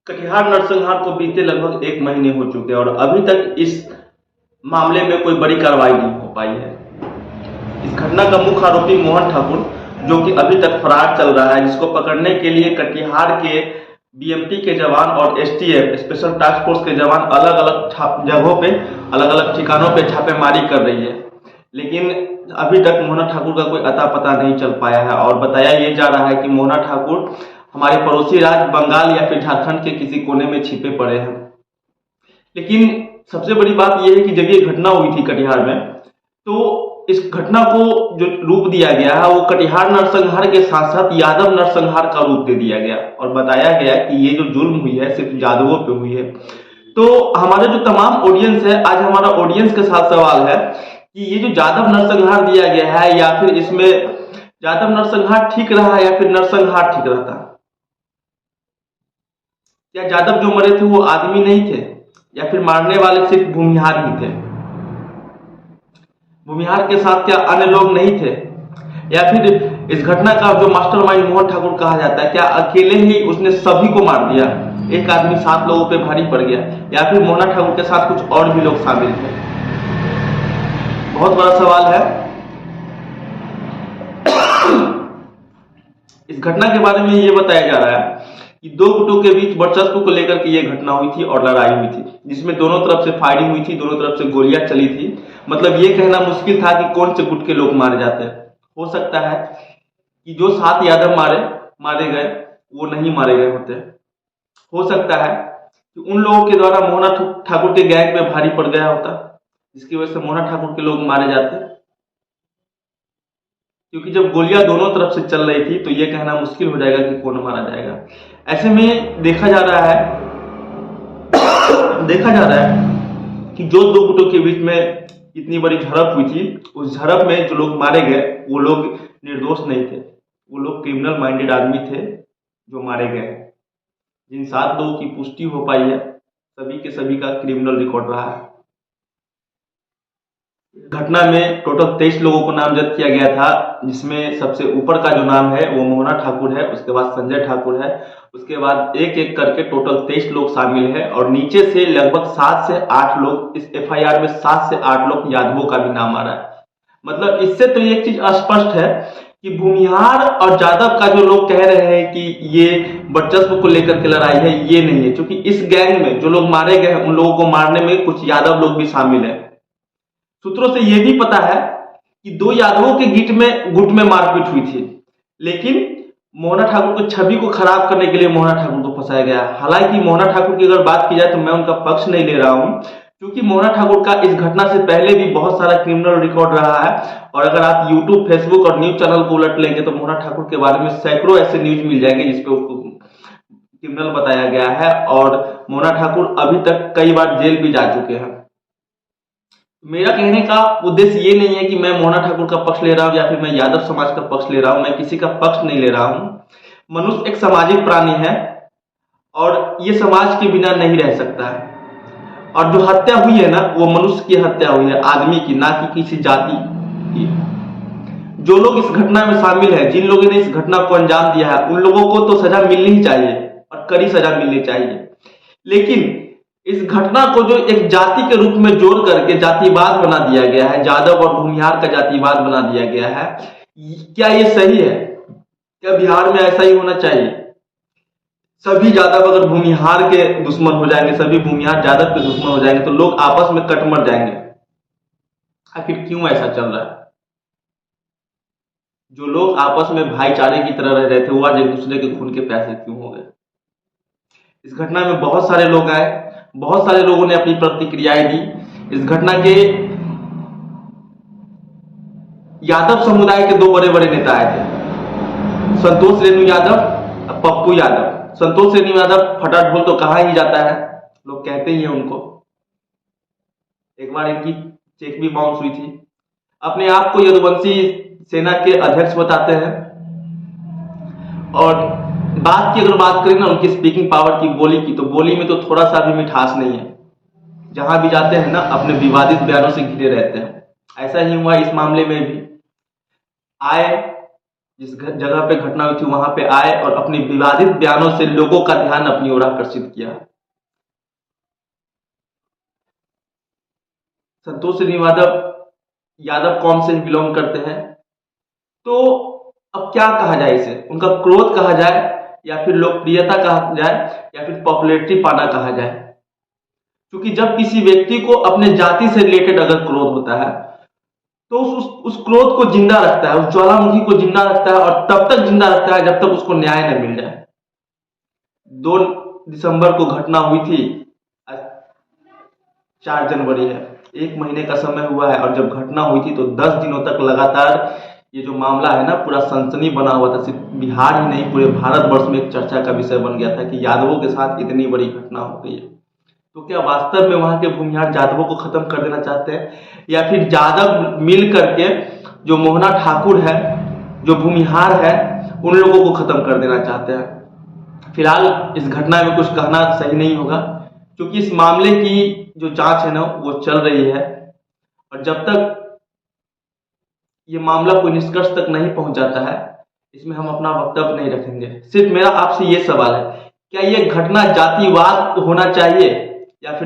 कटिहार नरसंहार को बीते लगभग 1 महीने हो चुके हैं और अभी तक इस मामले में कोई बड़ी कार्रवाई नहीं हो पाई है। इस घटना का मुख्य आरोपी मोहन ठाकुर, जो कि अभी तक फरार चल रहा है, जिसको पकड़ने के लिए कटिहार के बीएमटी के जवान और एसटीएफ स्पेशल टास्क फोर्स के जवान अलग अलग जगहों पे, अलग अलग ठिकानों पे छापेमारी कर रही है, लेकिन अभी तक मोहना ठाकुर का कोई अता पता नहीं चल पाया है। और बताया ये जा रहा है कि मोहना ठाकुर हमारे पड़ोसी राज्य बंगाल या फिर झारखंड के किसी कोने में छिपे पड़े हैं। लेकिन सबसे बड़ी बात यह है कि जब ये घटना हुई थी कटिहार में, तो इस घटना को जो रूप दिया गया है वो कटिहार नरसंहार के साथ साथ यादव नरसंहार का रूप दे दिया गया और बताया गया कि ये जो जुल्म हुई है सिर्फ यादवों पे हुई है। तो हमारे जो तमाम ऑडियंस है, आज हमारा ऑडियंस के साथ सवाल है कि ये जो यादव नरसंहार दिया गया है, या फिर इसमें यादव नरसंहार ठीक रहा या फिर नरसंहार ठीक रहता? क्या यादव जो मरे थे वो आदमी नहीं थे, या फिर मारने वाले सिर्फ भूमिहार ही थे? भूमिहार के साथ क्या अन्य लोग नहीं थे? या फिर इस घटना का जो मास्टरमाइंड मोहन ठाकुर कहा जाता है, क्या अकेले ही उसने सभी को मार दिया? एक आदमी 7 लोगों पे भारी पड़ गया, या फिर मोहना ठाकुर के साथ कुछ और भी लोग शामिल थे? बहुत बड़ा सवाल है। इस घटना के बारे में ये बताया जा रहा है कि 2 गुटों के बीच वर्चस्व को लेकर के ये घटना हुई थी और लड़ाई हुई थी, जिसमें दोनों तरफ से फायरिंग हुई थी, दोनों तरफ से गोलियां चली थी। मतलब ये कहना मुश्किल था कि कौन से गुट के लोग मारे जाते हैं। हो सकता है कि जो 7 यादव मारे गए वो नहीं मारे गए होते। हो सकता है कि उन लोगों के द्वारा मोहना ठाकुर के गैंग पे भारी पड़ गया होता, जिसकी वजह से मोहना ठाकुर के लोग मारे जाते। क्योंकि जब गोलियां दोनों तरफ से चल रही थी तो यह कहना मुश्किल हो जाएगा कि कौन मारा जाएगा। ऐसे में देखा जा रहा है कि जो 2 गुटों के बीच में इतनी बड़ी झड़प हुई थी, उस झड़प में जो लोग मारे गए वो लोग निर्दोष नहीं थे, वो लोग क्रिमिनल माइंडेड आदमी थे जो मारे गए। जिन 7 लोगों की पुष्टि हो पाई है, सभी के सभी का क्रिमिनल रिकॉर्ड रहा है। घटना में टोटल 23 लोगों को नामजद किया गया था, जिसमें सबसे ऊपर का जो नाम है वो मोहना ठाकुर है, उसके बाद संजय ठाकुर है, उसके बाद एक एक करके टोटल 23 लोग शामिल है और नीचे से लगभग 7 से 8 लोग, इस एफआईआर में 7 से 8 लोग यादवों का भी नाम आ रहा है। मतलब इससे तो एक चीज स्पष्ट है कि भूमिहार और यादव का जो लोग कह रहे हैं कि ये वर्चस्व को लेकर के लड़ाई है, ये नहीं है। क्योंकि इस गैंग में जो लोग मारे गए हैं उन लोगों को मारने में कुछ यादव लोग भी शामिल है। सूत्रों से यह भी पता है कि 2 यादवों के गुट में मारपीट हुई थी, लेकिन मोहना ठाकुर की छवि को खराब करने के लिए मोहना ठाकुर को फंसाया गया। हालांकि मोहना ठाकुर की अगर बात की जाए तो मैं उनका पक्ष नहीं ले रहा हूं, क्योंकि मोहना ठाकुर का इस घटना से पहले भी बहुत सारा क्रिमिनल रिकॉर्ड रहा है। और अगर आप यूट्यूब, फेसबुक और न्यूज चैनल को उलट लेंगे तो मोहना ठाकुर के बारे में सैकड़ों ऐसे न्यूज मिल जाएंगे जिसपे उसको क्रिमिनल बताया गया है। और मोहना ठाकुर अभी तक कई बार जेल भी जा चुके हैं। मेरा कहने का उद्देश्य ये नहीं है कि मैं मोहना ठाकुर का पक्ष ले रहा हूं या फिर मैं यादव समाज का पक्ष ले रहा हूं। मैं किसी का पक्ष नहीं ले रहा हूं। मनुष्य एक सामाजिक प्राणी है और ये समाज के बिना नहीं रह सकता है। और जो हत्या हुई है ना, वो मनुष्य की हत्या हुई है, आदमी की, ना कि किसी जाति की। जो लोग इस घटना में शामिल है, जिन लोगों ने इस घटना को अंजाम दिया है, उन लोगों को तो सजा मिलनी ही चाहिए और कड़ी सजा मिलनी चाहिए। लेकिन इस घटना को जो एक जाति के रूप में जोड़ करके जातिवाद बना दिया गया है, यादव और भूमिहार का जातिवाद बना दिया गया है, क्या ये सही है? क्या बिहार में ऐसा ही होना चाहिए? सभी यादव अगर भूमिहार के दुश्मन हो जाएंगे, सभी भूमिहार यादव के दुश्मन हो जाएंगे तो लोग आपस में कट मर जाएंगे। आखिर क्यों ऐसा चल रहा है? जो लोग आपस में भाईचारे की तरह रह रहे थे वो आज एक दूसरे के खून के प्यासे क्यों हो गए? इस घटना में बहुत सारे लोग आए, बहुत सारे लोगों ने अपनी प्रतिक्रियाएं दी। इस घटना के यादव समुदाय के 2 बड़े बड़े नेता आए थे, संतोष रेणु यादव और पप्पू यादव। संतोष रेणु यादव फटा ढोल तो कहा ही जाता है, लोग कहते ही हैं उनको। एक बार इनकी चेक भी बाउंस हुई थी। अपने आप को यदुवंशी सेना के अध्यक्ष बताते हैं। और अगर बात करें ना उनकी स्पीकिंग पावर की, बोली की, तो बोली में तो थोड़ा सा भी मिठास नहीं है। जहां भी जाते हैं ना अपने विवादित बयानों से घिरे रहते हैं। ऐसा ही हुआ इस मामले में भी। आए जिस जगह पे घटना हुई थी वहां पे आए और अपनी विवादित बयानों से लोगों का ध्यान अपनी ओर आकर्षित किया। संतोष सिंह यादव कौम से बिलोंग करते हैं। तो अब क्या कहा जाए, इसे उनका क्रोध कहा जाए या फिर लोकप्रियता कहा जाए या फिर पॉपुलैरिटी पाना कहा जाए। क्योंकि जब किसी व्यक्ति को अपने जाति से रिलेटेड अगर क्रोध होता है तो उस क्रोध को जिंदा रखता है, उस ज्वालामुखी को जिंदा रखता है और तब तक जिंदा रखता है जब तक उसको न्याय न मिल जाए। 2 दिसंबर को घटना हुई थी, आज 4 जनवरी है, 1 महीने का समय हुआ है और जब घटना हुई थी तो 10 दिनों तक लगातार ये जो मामला है ना पूरा सनसनी बना हुआ था। सिर्फ बिहार ही नहीं पूरे भारतवर्ष में एक चर्चा का विषय बन गया था कि यादवों के साथ इतनी बड़ी घटना हो गई है। तो क्या वास्तव में वहां के भूमिहार यादवों को खत्म कर देना चाहते हैं या फिर यादव मिल करके जो मोहना ठाकुर है, जो भूमिहार है, उन लोगों को खत्म कर देना चाहते हैं। फिलहाल इस घटना में कुछ कहना सही नहीं होगा क्योंकि इस मामले की जो जांच है ना वो चल रही है और जब तक ये मामला कोई निष्कर्ष तक नहीं पहुंच जाता है इसमें हम अपना वक्तव्य नहीं रखेंगे। सिर्फ मेरा आपसे ये सवाल है, क्या ये घटना जातिवाद होना चाहिए या फिर